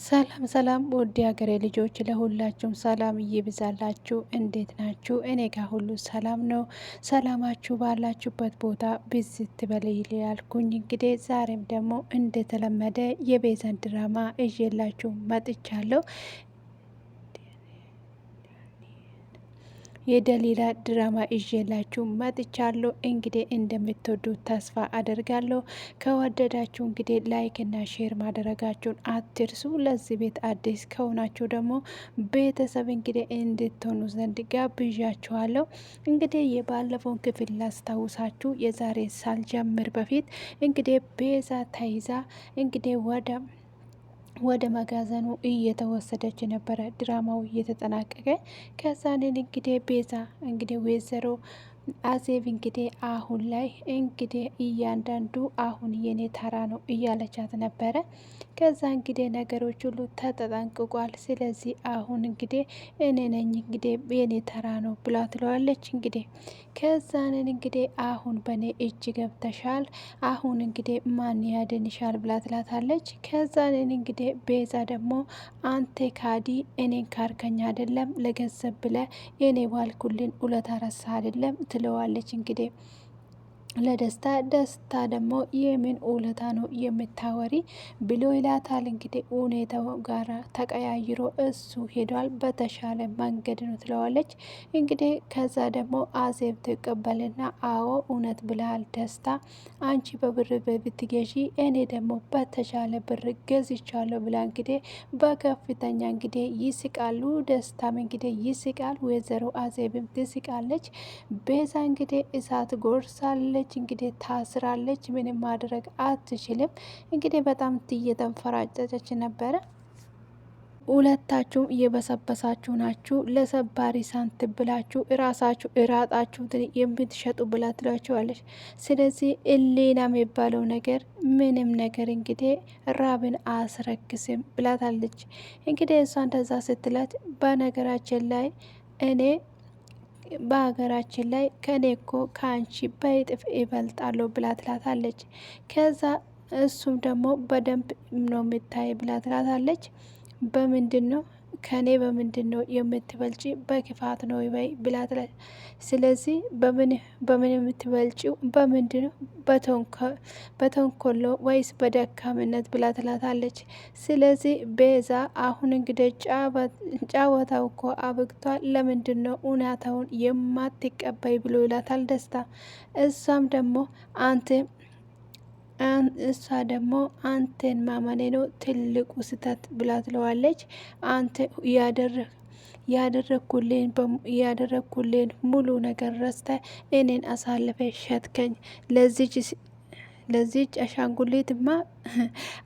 ሰላም ሰላም ውድ ሀገሬ ልጆች ለሁላችሁም ሰላም እየብዛላችሁ። እንዴት ናችሁ? እኔ ጋር ሁሉ ሰላም ነው። ሰላማችሁ ባላችሁበት ቦታ ብዝት በል ያልኩኝ እንግዲህ ዛሬም ደግሞ እንደተለመደ የቤዛን ድራማ እዤላችሁ መጥቻለሁ። የደሊላ ድራማ ይዤላችሁ መጥቻለሁ። እንግዲህ እንደምትወዱት ተስፋ አደርጋለሁ። ከወደዳችሁ እንግዲህ ላይክ እና ሼር ማድረጋችሁን አትርሱ። ለዚህ ቤት አዲስ ከሆናችሁ ደግሞ ቤተሰብ እንግዲህ እንድትሆኑ ዘንድ ጋብዣችኋለሁ። እንግዲህ የባለፈውን ክፍል ላስታውሳችሁ የዛሬ ሳልጀምር በፊት እንግዲህ ቤዛ ተይዛ እንግዲህ ወደ መጋዘኑ እየተወሰደች ነበረ ድራማው እየተጠናቀቀ። ከዛንን እንግዲህ ቤዛ እንግዲህ ወይዘሮ አዜብ እንግዲህ አሁን ላይ እንግዲህ እያንዳንዱ አሁን የኔ ተራ ነው እያለቻት ነበረ። ከዛ እንግዲህ ነገሮች ሁሉ ተጠናቅቋል። ስለዚህ አሁን እንግዲህ እኔ ነኝ እንግዲህ የኔ ተራ ነው ብላ ትለዋለች። እንግዲህ ከዛንን እንግዲህ አሁን በእኔ እጅ ገብተሻል፣ አሁን እንግዲህ ማን ያድንሻል ብላ ትላታለች። ከዛንን እንግዲህ ቤዛ ደግሞ አንተ ካዲ፣ እኔን ካርከኝ አይደለም ለገንዘብ ብለ የኔ ዋልኩልን ውለታ ረሳ አይደለም ትለዋለች። እንግዲህ ለደስታ ደስታ ደግሞ የምን ውለታ ነው የምታወሪ ብሎ ይላታል። እንግዲህ ሁኔታው ጋራ ተቀያይሮ እሱ ሄዷል፣ በተሻለ መንገድ ነው ትለዋለች። እንግዲህ ከዛ ደግሞ አዜብ ትቀበልና አዎ እውነት ብለሃል ደስታ፣ አንቺ በብር ብትገዢ እኔ ደግሞ በተሻለ ብር ገዝቻለሁ ብላ እንግዲህ በከፍተኛ እንግዲህ ይስቃሉ። ደስታም እንግዲህ ይስቃል፣ ወይዘሮ አዜብም ትስቃለች። ቤዛ እንግዲህ እሳት ጎርሳለች፣ እንግዲህ ታስራለች። ምንም ማድረግ አትችልም። እንግዲህ በጣም እየተንፈራጨጨች ነበረ። ሁለታችሁም እየበሰበሳችሁ ናችሁ፣ ለሰባሪ ሳንቲም ብላችሁ እራሳችሁ እራጣችሁትን የምትሸጡ ብላ ትላችኋለች። ስለዚህ እሌና የሚባለው ነገር ምንም ነገር እንግዲህ ራብን አስረክስም ብላታለች። እንግዲህ እሷ እንደዛ ስትላት በነገራችን ላይ እኔ በሀገራችን ላይ ከኔ እኮ ከአንቺ በይጥፍ ይበልጣለሁ ብላ ትላታለች። ከዛ እሱም ደግሞ በደንብ ነው የምታይ ብላ ትላታለች። በምንድን ነው ከኔ በምንድን ነው የምትበልጪ? በክፋት ነው ይበይ ብላ ትላለች። ስለዚህ በምን የምትበልጪው በምንድን ነው? በተንኮሎ ወይስ በደካምነት ብላ ትላታለች። ስለዚህ ቤዛ አሁን እንግዲህ ጫወታው እኮ አብቅቷል፣ ለምንድን ነው እውነታውን የማትቀበይ ብሎ ይላታል ደስታ። እሷም ደግሞ እሷ ደግሞ አንተን ማመኔ ነው ትልቁ ስህተት ብላ ትለዋለች። አንተ ያደረግኩልን ሙሉ ነገር ረስተ እኔን አሳልፈ ሸጥከኝ። ለዚች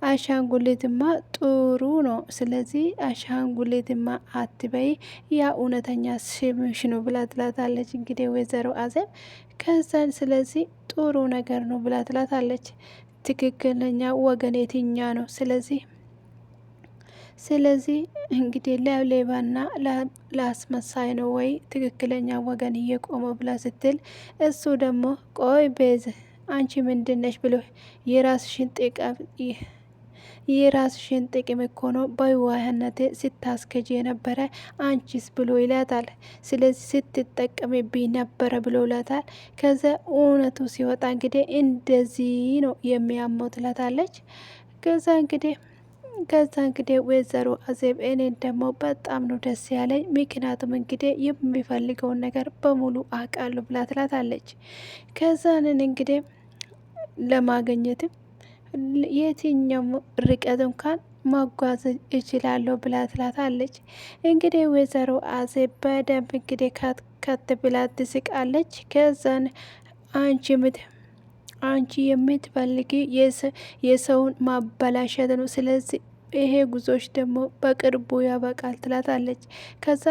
አሻንጉሊትማ ጥሩ ነው። ስለዚህ አሻንጉሊትማ አትበይ፣ ያ እውነተኛ ስምሽ ነው ብላ ትላታለች። እንግዲህ ወይዘሮ አዜብ ከዛን ስለዚህ ጥሩ ነገር ነው ብላ ትላታለች። ትክክለኛ ወገን የትኛ ነው? ስለዚህ እንግዲህ ለሌባና ለአስመሳይ ነው ወይ ትክክለኛ ወገን እየቆመው ብላ ስትል እሱ ደግሞ ቆይ ቤዝ አንቺ ምንድነሽ ብሎ የራስሽን ጥቅም እኮ ነው በዋህነት ስታስከጅ የነበረ አንቺስ ብሎ ይላታል። ስለዚህ ስትጠቀምብኝ ነበረ ብሎ ይላታል። ከዛ እውነቱ ሲወጣ እንግዲህ እንደዚህ ነው የሚያመው ትላታለች። ከዛ እንግዲህ ወይዘሮ አዜብ እኔን ደግሞ በጣም ነው ደስ ያለኝ፣ ምክንያቱም እንግዲህ የሚፈልገውን ነገር በሙሉ አውቃለሁ ብላ ትላታለች። ከዛንን እንግዲህ ለማግኘትም የትኛው ርቀት እንኳን ማጓዝ እችላለሁ ብላ ትላታለች። እንግዲህ ወይዘሮ አዜብ በደንብ እንግዲህ ከት ብላ ትስቃለች። ከዛን አንቺ የምትፈልጊ የሰውን ማበላሸት ነው። ስለዚህ ይሄ ጉዞች ደግሞ በቅርቡ ያበቃል ትላታለች። ከዛ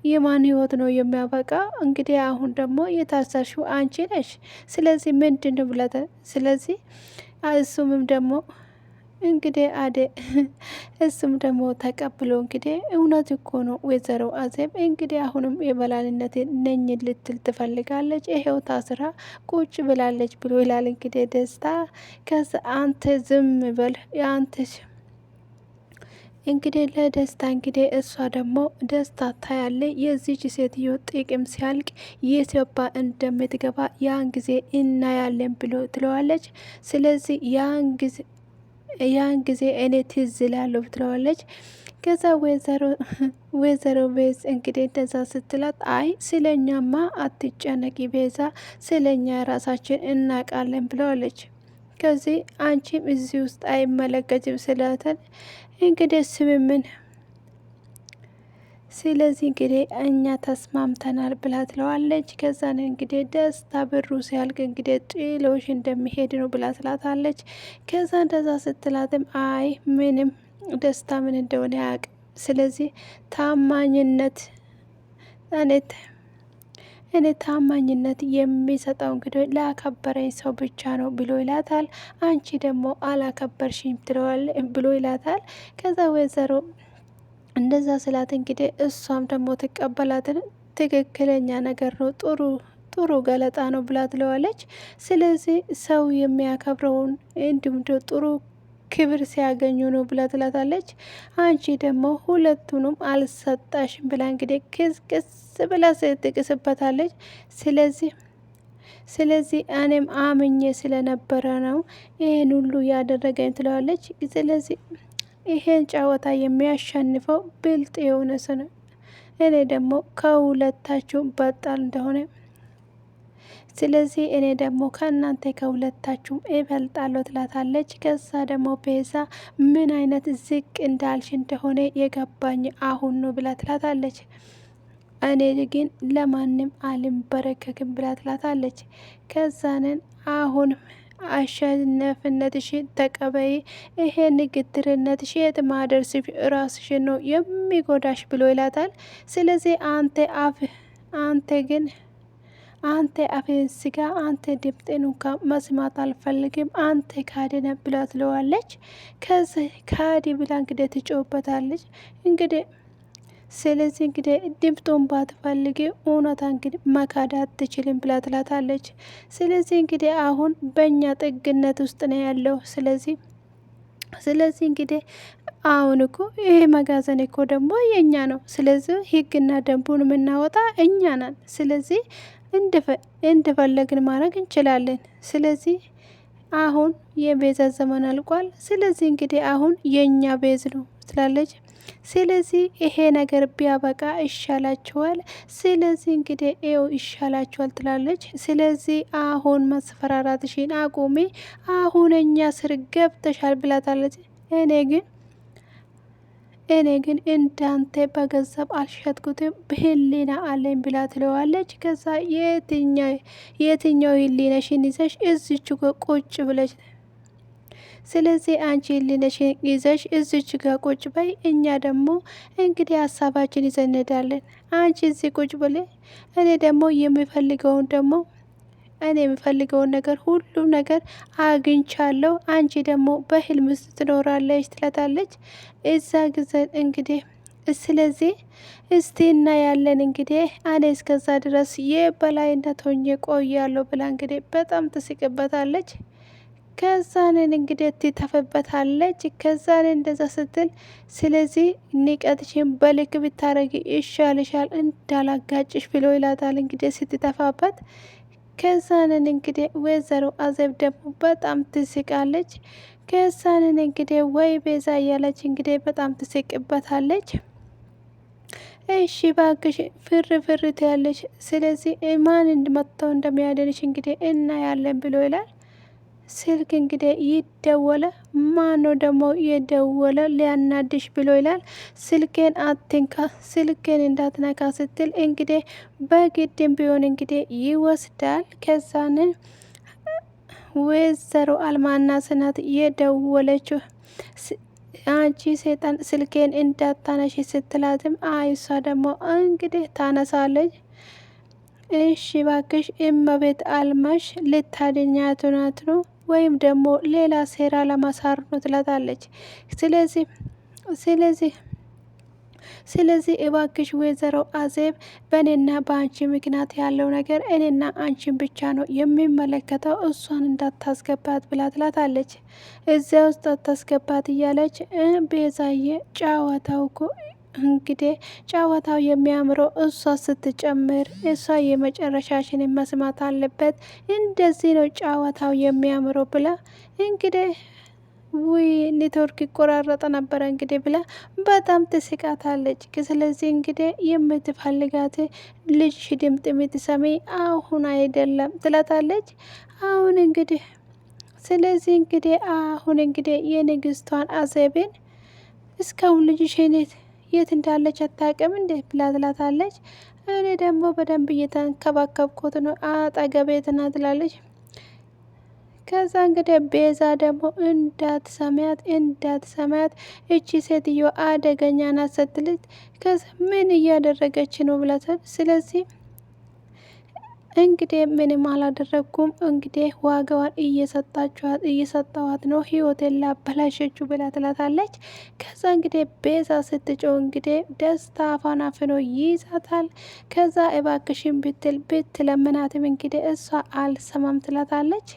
የማን ህይወት ነው የሚያበቃ? እንግዲህ አሁን ደግሞ የታሰርሽው አንቺ ነሽ። ስለዚህ ምንድን ነው ብለተ ስለዚህ እሱምም ደግሞ እንግዲህ እሱም ደግሞ ተቀብሎ እንግዲህ እውነት እኮ ነው ወይዘሮ አዜብ እንግዲህ አሁንም የበላልነት ነኝ ልትል ትፈልጋለች። ይሄው ታስራ ቁጭ ብላለች ብሎ ይላል እንግዲህ ደስታ። ከዛ አንተ ዝም በል እንግዲህ ለደስታ እንግዲህ እሷ ደግሞ ደስታ ታያለ። የዚች ሴትዮ ጥቅም ሲያልቅ የኢትዮጵያ እንደምትገባ ያን ጊዜ እናያለን ብሎ ትለዋለች። ስለዚህ ያን ጊዜ እኔ ትዝ እላለሁ ትለዋለች። ከዛ ወይዘሮ ቤዝ እንግዲህ እንደዛ ስትላት አይ ስለኛማ አትጨነቂ ቤዛ፣ ስለኛ ራሳችን እናውቃለን ብለዋለች። ከዚህ አንቺም እዚህ ውስጥ አይመለከትም ስለተን እንግዲህ ስምምን ስለዚህ እንግዲህ እኛ ተስማምተናል ብላ ትለዋለች። ከዛን እንግዲህ ደስታ ብሩ ሲያልቅ እንግዲህ ጥሎሽ እንደሚሄድ ነው ብላ ትላታለች። ከዛ እንደዛ ስትላትም አይ ምንም ደስታ ምን እንደሆነ አያውቅም። ስለዚህ ታማኝነት እኔ ታማኝነት የሚሰጠው እንግዲህ ላከበረኝ ሰው ብቻ ነው ብሎ ይላታል። አንቺ ደግሞ አላከበርሽኝ ብሎ ይላታል። ከዛ ወይዘሮ እንደዛ ስላት እንግዲህ እሷም ደግሞ ትቀበላትን ትክክለኛ ነገር ነው ጥሩ ገለጣ ነው ብላ ትለዋለች። ስለዚህ ሰው የሚያከብረውን እንዲሁም ጥሩ ክብር ሲያገኙ ነው ብላ ትላታለች። አንቺ ደግሞ ሁለቱንም አልሰጣሽም ብላ እንግዲህ ክስክስ ብላ ትቅስበታለች። ስለዚህ እኔም አምኜ ስለነበረ ነው ይህን ሁሉ ያደረገኝ ትለዋለች። ስለዚህ ይሄን ጨዋታ የሚያሸንፈው ብልጥ የሆነ ሰው ነው። እኔ ደግሞ ከሁለታችሁ በጣል እንደሆነ ስለዚህ እኔ ደግሞ ከእናንተ ከሁለታችሁም እበልጣለሁ ትላታለች። ከዛ ደግሞ ቤዛ ምን አይነት ዝቅ እንዳልሽ እንደሆነ የገባኝ አሁን ነው ብላ ትላታለች። እኔ ግን ለማንም አልንበረከክም ብላ ትላታለች። ከዛንን አሁን አሸነፍነትሽን ተቀበይ፣ ይሄ ንግትርነትሽ የት ማደርስ ራስሽን ነው የሚጎዳሽ ብሎ ይላታል። ስለዚህ አንተ አፌን ስጋ፣ አንተ ድምጤን እንኳ መስማት አልፈልግም፣ አንተ ካድነ ብላ ትለዋለች። ከዚህ ካዲ ብላ እንግዲህ ትጮህበታለች። እንግዲህ ስለዚህ እንግዲህ ድምጡን ባትፈልጊ እውነታ እንግዲህ መካድ አትችልም ብላ ትላታለች። ስለዚህ እንግዲህ አሁን በእኛ ጥግነት ውስጥ ነው ያለው። ስለዚህ እንግዲህ አሁን እኮ ይሄ መጋዘን እኮ ደግሞ የእኛ ነው። ስለዚህ ህግና ደንቡን የምናወጣ እኛ ነን። ስለዚህ እንደፈለግን ማድረግ እንችላለን። ስለዚህ አሁን የቤዛ ዘመን አልቋል። ስለዚህ እንግዲህ አሁን የእኛ ቤዝ ነው ትላለች። ስለዚህ ይሄ ነገር ቢያበቃ ይሻላችኋል። ስለዚህ እንግዲህ ይኸው ይሻላችኋል ትላለች። ስለዚህ አሁን ማስፈራራትሽን አቁሜ፣ አሁን እኛ ስር ገብተሻል ብላታለች። እኔ ግን እንዳንተ በገንዘብ አልሸጥኩትም በህሊና አለኝ ብላ ትለዋለች። ከዛ የትኛው ህሊናሽን ይዘሽ እዚች ቁጭ ብለሽ፣ ስለዚህ አንቺ ህሊናሽን ይዘሽ እዚች ጋር ቁጭ በይ፣ እኛ ደግሞ እንግዲህ ሀሳባችን ይዘን እንሄዳለን። አንቺ እዚህ ቁጭ ብለ፣ እኔ ደግሞ የሚፈልገውን ነገር ሁሉ ነገር አግኝቻለሁ። አንቺ ደግሞ በህልም ውስጥ ትኖራለች ትላታለች። እዛ ጊዜ እንግዲህ ስለዚህ እስቲና ያለን እንግዲህ እኔ እስከዛ ድረስ የበላይነት ሆኜ ቆያለሁ ብላ እንግዲህ በጣም ትስቅበታለች። ከዛንን እንግዲህ ትተፍበታለች። ከዛንን እንደዛ ስትል ስለዚህ ንቀትሽን በልክ ብታረጊ ይሻልሻል እንዳላጋጭሽ ብሎ ይላታል እንግዲህ ስትተፋበት። ከዛንን እንግዲህ ወይዘሮ አዘብ ደግሞ በጣም ትስቃለች። ከዛንን እንግዲህ ወይ ቤዛ እያለች እንግዲህ በጣም ትስቅበታለች። እሺ ባክሽ ፍር ትያለች። ስለዚህ ማን መጥተው እንደሚያደንሽ እንግዲህ እናያለን ብሎ ይላል። ስልክ እንግዲህ ይደወለ። ማነው ደግሞ የደወለ ሊያናድሽ ብሎ ይላል። ስልኬን አትንካ፣ ስልኬን እንዳትነካ ስትል እንግዲህ በግድም ቢሆን እንግዲህ ይወስዳል። ከዛንን ወይዘሮ አልማና ስናት የደወለችው አንቺ ሴጣን ስልኬን እንዳታነሽ ስትላትም አይሷ ደግሞ እንግዲህ ታነሳለች። እሺ ባክሽ እመቤት አልማሽ ልታድኛት ናት ነው ወይም ደግሞ ሌላ ሴራ ለማሳር ነው ትላታለች። ስለዚህ እባክሽ ወይዘሮ አዜብ በእኔና በአንቺ ምክንያት ያለው ነገር እኔና አንቺን ብቻ ነው የሚመለከተው፣ እሷን እንዳታስገባት ብላ ትላታለች። እዚያ ውስጥ አታስገባት እያለች ቤዛዬ ጨዋታው እኮ እንግዲህ ጨዋታው የሚያምረው እሷ ስትጨምር፣ እሷ የመጨረሻሽን መስማት አለበት፣ እንደዚህ ነው ጨዋታው የሚያምረው ብላ እንግዲህ ውይ ኔትወርክ ይቆራረጠ ነበረ እንግዲህ ብላ በጣም ትስቃታለች። ስለዚህ እንግዲህ የምትፈልጋት ልጅሽ ድምጥ የምትሰሚ አሁን አይደለም ትላታለች። አሁን እንግዲህ ስለዚህ እንግዲህ አሁን እንግዲህ የንግስቷን አዜብን እስካሁን ልጅሽ የት እንዳለች አታውቅም እንዴ ብላ ትላታለች። እኔ ደግሞ በደንብ እየተንከባከብኩት ነው አጠገቤት ና ትላለች። ከዛ እንግዲህ ቤዛ ደግሞ እንዳትሰማያት እቺ ሴትዮ አደገኛ ናት ስትልት፣ ከዛ ምን እያደረገች ነው ብላታል። ስለዚህ እንግዲህ ምንም አላደረግኩም እንግዲህ ዋጋዋን እየሰጠዋት ነው ህይወቴን ላበላሸችው ብላ ትላታለች። ከዛ እንግዲህ ቤዛ ስትጮው እንግዲህ ደስታ አፏን አፍኖ ይይዛታል። ከዛ እባክሽን ብትለምናትም እንግዲህ እሷ አልሰማም ትላታለች።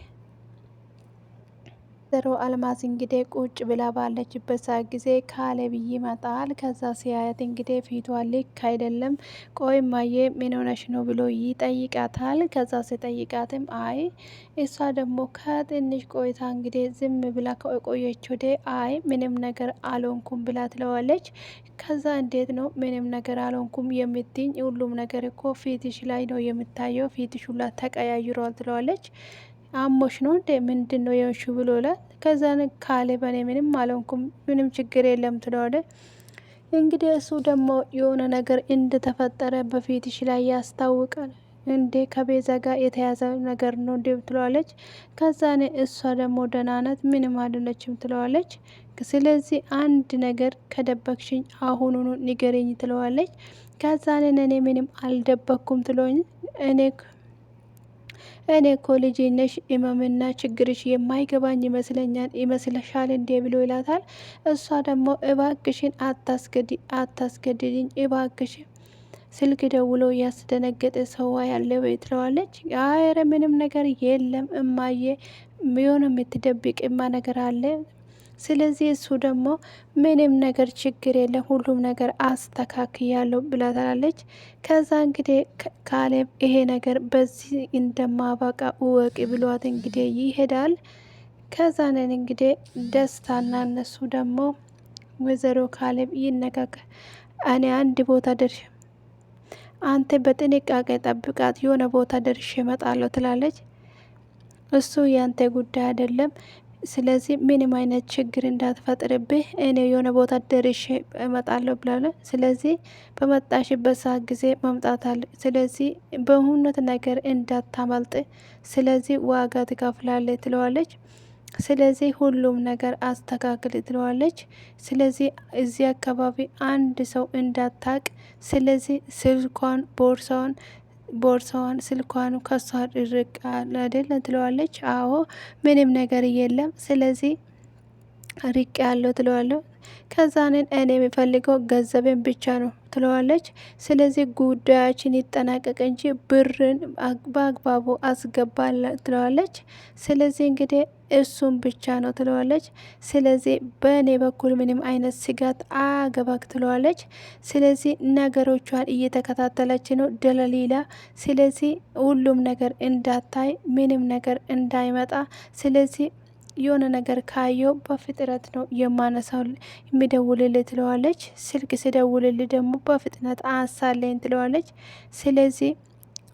ወይዘሮ አልማዝ እንግዲህ ቁጭ ብላ ባለችበት ሰዓት ጊዜ ካሌብ ይመጣል። ከዛ ሲያያት እንግዲህ ፊቷ ልክ አይደለም። ቆይ እማዬ ምን ሆነሽ ነው ብሎ ይጠይቃታል። ከዛ ሲጠይቃትም አይ እሷ ደግሞ ከትንሽ ቆይታ እንግዲህ ዝም ብላ ከቆየች ወደ አይ ምንም ነገር አልሆንኩም ብላ ትለዋለች። ከዛ እንዴት ነው ምንም ነገር አልሆንኩም የምትኝ? ሁሉም ነገር እኮ ፊትሽ ላይ ነው የምታየው፣ ፊትሽ ሁላ ተቀያይሯል ትለዋለች። አሞሽ ነው እንዴ ምንድን ነው የሆንሽ ብሎ ላል። ከዛ ካሌብ እኔ ምንም አልሆንኩም ምንም ችግር የለም ትለዋለ። እንግዲህ እሱ ደግሞ የሆነ ነገር እንደተፈጠረ በፊትሽ ላይ ያስታውቃል እንዴ ከቤዛ ጋር የተያዘ ነገር ነው እንዴ ትለዋለች። ከዛ እሷ ደግሞ ደህና ናት ምንም አይደለችም ትለዋለች። ስለዚህ አንድ ነገር ከደበቅሽኝ አሁኑኑ ንገረኝ ትለዋለች። ከዛ እኔ ምንም አልደበቅኩም ትለኝ እኔ እኮ ልጅ ነሽ እመምና ችግርሽ የማይገባኝ ይመስለሻል እንዴ ብሎ ይላታል። እሷ ደግሞ እባክሽን አታስገድድኝ እባክሽ ስልክ ደውሎ ያስደነገጠ ሰው ያለ ወይ ትለዋለች። አረ ምንም ነገር የለም እማዬ የሆነ የምትደብቅማ ነገር አለ። ስለዚህ እሱ ደግሞ ምንም ነገር ችግር የለም ሁሉም ነገር አስተካክያለሁ ብላ ትላለች። ከዛ እንግዲህ ካሌብ ይሄ ነገር በዚህ እንደማባቃ እወቂ ብሏት እንግዲህ ይሄዳል። ከዛ ነን እንግዲህ ደስታና እነሱ ደግሞ ወይዘሮ ካሌብ ይነጋገር እኔ አንድ ቦታ ደርሼ አንተ በጥንቃቄ ጠብቃት የሆነ ቦታ ደርሼ እመጣለሁ ትላለች። እሱ ያንተ ጉዳይ አይደለም ስለዚህ ምንም አይነት ችግር እንዳትፈጥርብህ እኔ የሆነ ቦታ ደርሼ እመጣለሁ ብላለ። ስለዚህ በመጣሽበት ሰዓት ጊዜ መምጣት አለ። ስለዚህ በእውነት ነገር እንዳታመልጥ፣ ስለዚህ ዋጋ ትከፍላለች ትለዋለች። ስለዚህ ሁሉም ነገር አስተካክል ትለዋለች። ስለዚህ እዚህ አካባቢ አንድ ሰው እንዳታቅ፣ ስለዚህ ስልኳን ቦርሳዋን ስልኳን ከሷ ርቃል አይደል ትለዋለች። አዎ ምንም ነገር የለም ስለዚህ ርቅ ያለው ትለዋለሁ። ከዛንን እኔ የሚፈልገው ገንዘብን ብቻ ነው ትለዋለች። ስለዚህ ጉዳያችን ይጠናቀቅ እንጂ ብርን በአግባቡ አስገባል ትለዋለች። ስለዚህ እንግዲህ እሱም ብቻ ነው ትለዋለች። ስለዚህ በእኔ በኩል ምንም አይነት ስጋት አገባክ ትለዋለች። ስለዚህ ነገሮቿን እየተከታተለች ነው ደለሊላ። ስለዚህ ሁሉም ነገር እንዳታይ ምንም ነገር እንዳይመጣ ስለዚህ የሆነ ነገር ካየው በፍጥነት ነው የማነሳው የሚደውልልህ ትለዋለች። ስልክ ሲደውልልህ ደግሞ በፍጥነት አንሳለኝ ትለዋለች። ስለዚህ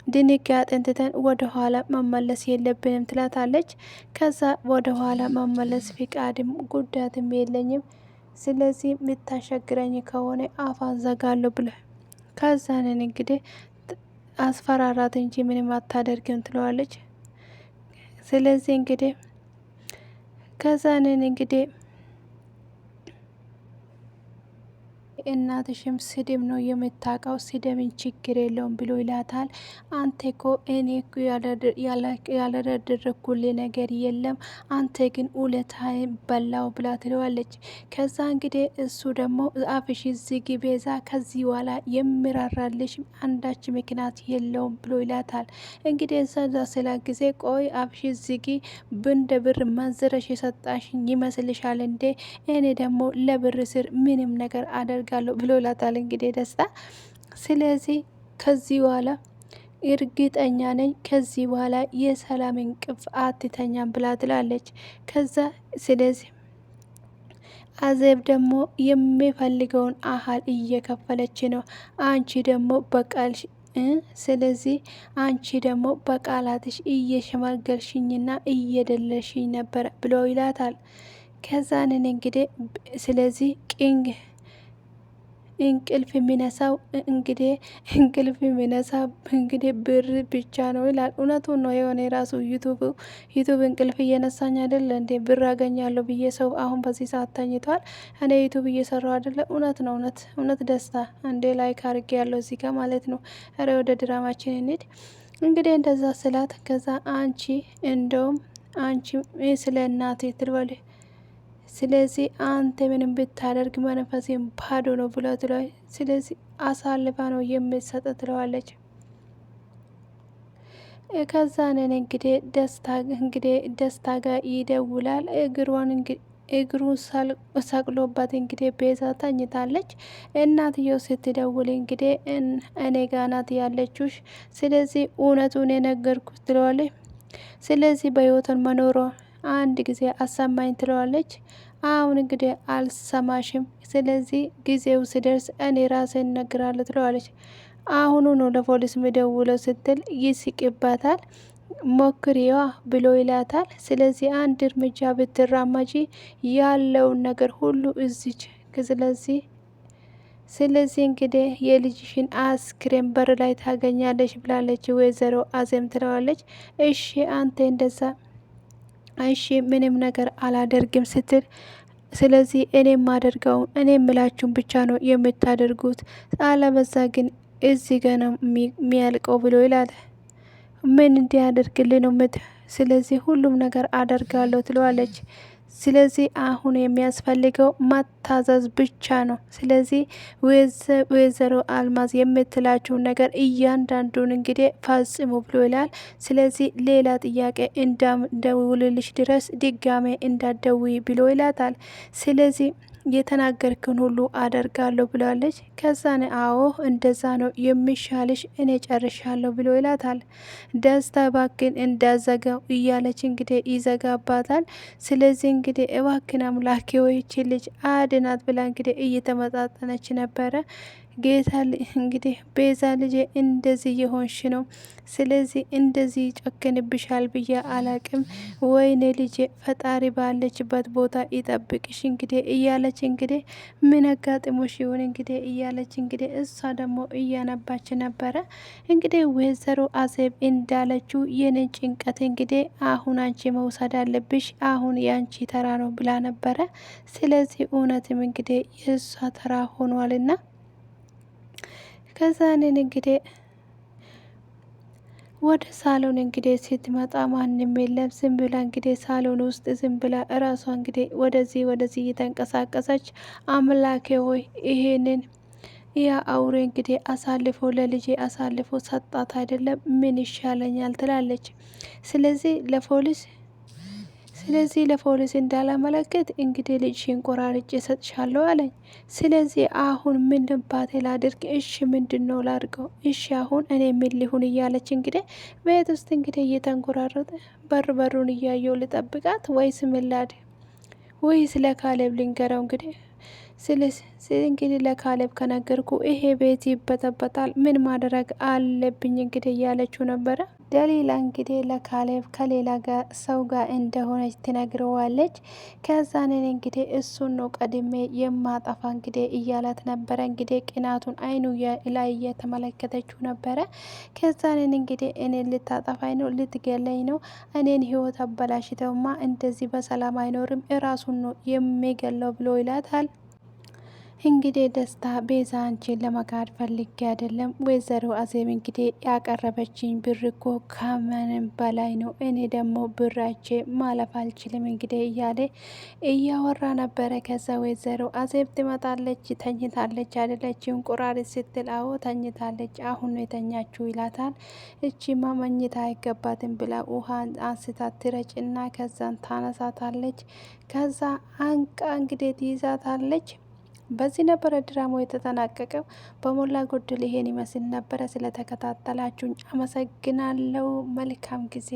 ድንጋጤን ትተን ወደ ኋላ መመለስ የለብንም ትላታለች። ከዛ ወደ ኋላ መመለስ ፍቃድም ጉዳትም የለኝም ስለዚህ የምታሸግረኝ ከሆነ አፋን ዘጋለሁ ብለ ከዛንን እንግዲህ አስፈራራት እንጂ ምንም አታደርግም ትለዋለች። ስለዚህ እንግዲህ ከዛንን እንግዲህ እናትሽም ስድብ ነው የምታውቀው፣ ስድብን ችግር የለውም ብሎ ይላታል። አንተ እኮ እኔ እኮ ያላደረኩልህ ነገር የለም፣ አንተ ግን ውለታዬን በላው ብላ ትለዋለች። ከዛ እንግዲህ እሱ ደግሞ አፍሽ ዝጊ ቤዛ፣ ከዚህ በኋላ የሚራራልሽ አንዳች ምክንያት የለውም ብሎ ይላታል። እንግዲህ እዛ ስላ ጊዜ ቆይ አፍሽ ዝጊ፣ ብንደ ብር መንዝረሽ የሰጣሽኝ ይመስልሻል እንዴ? እኔ ደግሞ ለብር ስር ምንም ነገር አደርጋለሁ ብሎ ይላታል። እንግዲህ ደስታ ስለዚህ ከዚህ በኋላ እርግጠኛ ነኝ ከዚህ በኋላ የሰላም እንቅልፍ አትተኛም ብላ ትላለች። ከዛ ስለዚህ አዜብ ደግሞ የሚፈልገውን አህል እየከፈለች ነው። አንቺ ደግሞ በቃልሽ ስለዚህ አንቺ ደግሞ በቃላትሽ እየሸመገልሽኝና እየደለሽኝ ነበር ብሎ ይላታል። ከዛንን እንግዲህ ስለዚህ እንቅልፍ የሚነሳው እንግዲህ ብር ብቻ ነው ይላል። እውነቱን ነው። የሆነ የራሱ ዩቱብ እንቅልፍ እየነሳኝ አይደለ እንዴ ብር አገኛለሁ ብዬ ሰው አሁን በዚህ ሰዓት ተኝቷል። እኔ ዩቱብ እየሰራው አይደለ? እውነት ነው። እውነት ደስታ እንዴ ላይክ አርጌ ያለው እዚህ ጋር ማለት ነው። ኧረ ወደ ድራማችን እንሂድ። እንግዲህ እንደዛ ስላት ከዛ አንቺ እንደውም አንቺ ስለ እናቴ ትልበል ስለዚህ አንተ ምንም ብታደርግ መንፈሴን ባዶ ነው ብሎ ትለዋለች። ስለዚህ አሳልፋ ነው የምትሰጥ ትለዋለች። ከዛንን እንግዲህ ደስታ ጋር ይደውላል። እግሩን ሰቅሎባት እንግዲህ ቤዛ ተኝታለች። እናትየው ስትደውል እንግዲህ እኔ ጋ ናት ያለችሽ፣ ስለዚህ እውነቱን የነገርኩት ትለዋለች። ስለዚህ በህይወትን መኖሯ አንድ ጊዜ አሰማኝ ትለዋለች። አሁን እንግዲህ አልሰማሽም፣ ስለዚህ ጊዜው ስደርስ እኔ ራሴ እነግራለሁ ትለዋለች። አሁኑ ነው ለፖሊስ ምደውለው ስትል ይስቅባታል። ሞክሪዋ ብሎ ይላታል። ስለዚህ አንድ እርምጃ ብትራመጂ ያለውን ነገር ሁሉ እዚች ስለዚህ እንግዲህ የልጅሽን አስክሬን በር ላይ ታገኛለች ብላለች ወይዘሮ አዜም ትለዋለች። እሺ አንተ እንደዛ እሺ ምንም ነገር አላደርግም ስትል ስለዚህ እኔ የማደርገው እኔ የምላችሁን ብቻ ነው የምታደርጉት፣ አለበዛ ግን እዚህ ጋ ነው የሚያልቀው ብሎ ይላል። ምን እንዲያደርግልህ ነው ስለዚህ ሁሉም ነገር አደርጋለሁ ትለዋለች። ስለዚህ አሁን የሚያስፈልገው መታዘዝ ብቻ ነው። ስለዚህ ወይዘሮ አልማዝ የምትላችሁን ነገር እያንዳንዱን እንግዲህ ፈጽሙ ብሎ ይላል። ስለዚህ ሌላ ጥያቄ እንደውልልሽ ድረስ ድጋሜ እንዳትደውይ ብሎ ይላታል። ስለዚህ የተናገርክን ሁሉ አደርጋለሁ ብላለች። ከዛን አዎ እንደዛ ነው የሚሻልሽ፣ እኔ ጨርሻለሁ ብሎ ይላታል። ደስታ እባክን እንዳዘጋው እያለች እንግዲህ ይዘጋባታል። ስለዚህ እንግዲህ እባክን አምላኬ ወይቺ ልጅ አድናት ብላ እንግዲህ እየተመጣጠነች ነበረ። ጌታ እንግዲህ ቤዛ ልጄ እንደዚህ የሆንሽ ነው፣ ስለዚህ እንደዚህ ጨክንብሻል ብዬ አላቅም። ወይኔ ልጄ ፈጣሪ ባለችበት ቦታ ይጠብቅሽ እንግዲህ እያለች እንግዲህ ምን አጋጥሞሽ ይሁን እንግዲህ እያለች እንግዲህ እሷ ደግሞ እያነባች ነበረ። እንግዲህ ወይዘሮ አዜብ እንዳለችው የኔን ጭንቀት እንግዲህ አሁን አንቺ መውሰድ አለብሽ፣ አሁን የአንቺ ተራ ነው ብላ ነበረ። ስለዚህ እውነትም እንግዲህ የእሷ ተራ ሆኗልና ከዛንን እንግዲህ ወደ ሳሎን እንግዲህ ስትመጣ ማንም የለም። ዝም ብላ እንግዲህ ሳሎን ውስጥ ዝም ብላ እራሷ እንግዲህ ወደዚህ እየተንቀሳቀሰች አምላኬ ሆይ ይሄንን ያ አውሬ እንግዲህ አሳልፎ ለልጄ አሳልፎ ሰጣት አይደለም፣ ምን ይሻለኛል ትላለች። ስለዚህ ለፖሊስ እንዳላመለክት እንግዲህ ልጅሽን ቆራርጬ እሰጥሻለሁ አለኝ። ስለዚህ አሁን ምን ባቴ ላድርግ? እሺ ምንድን ነው ላድርገው? እሺ አሁን እኔ ምን ሊሁን እያለች እንግዲህ ቤት ውስጥ እንግዲህ እየተንቆራረጠ በሩን እያየው ልጠብቃት ወይስ ምን ላድርግ? ወይስ ለካሌብ ልንገረው? እንግዲህ ለካሌብ ከነገርኩ ይሄ ቤት ይበጠበጣል፣ ምን ማድረግ አለብኝ እንግዲህ እያለችው ነበረ። ደሊላ እንግዲህ ለካሌብ ከሌላ ሰው ጋር እንደሆነች ትነግረዋለች። ከዛንን እንግዲህ እሱን ነው ቀድሜ የማጠፋ እንግዲህ እያላት ነበረ። እንግዲህ ቅናቱን አይኑ ላይ እየተመለከተችው ነበረ። ከዛንን እንግዲህ እኔን ልታጠፋኝ ነው፣ ልትገለኝ ነው፣ እኔን ህይወት አበላሽተውማ እንደዚህ በሰላም አይኖርም፣ እራሱን ነው የሚገለው ብሎ ይላታል። እንግዲህ ደስታ ቤዛ አንቺን ለመካድ ፈልጌ አይደለም። ወይዘሮ አዜብ እንግዲህ ያቀረበችኝ ብር እኮ ከምንም በላይ ነው። እኔ ደግሞ ብራቼ ማለፍ አልችልም እንግዲህ እያለ እያወራ ነበረ። ከዛ ወይዘሮ አዜብ ትመጣለች። ተኝታለች አይደለችም ቁራሪት ስትል፣ አዎ ተኝታለች፣ አሁን ነው የተኛችው ይላታል። እቺማ መኝታ አይገባትም ብላ ውሃ አንስታ ትረጭና ከዛን ታነሳታለች። ከዛ አንቃ እንግዲህ ትይዛታለች። በዚህ ነበረ ድራማው የተጠናቀቀው። በሞላ ጎደል ይሄን ይመስል ነበረ። ስለተከታተላችሁኝ አመሰግናለሁ። መልካም ጊዜ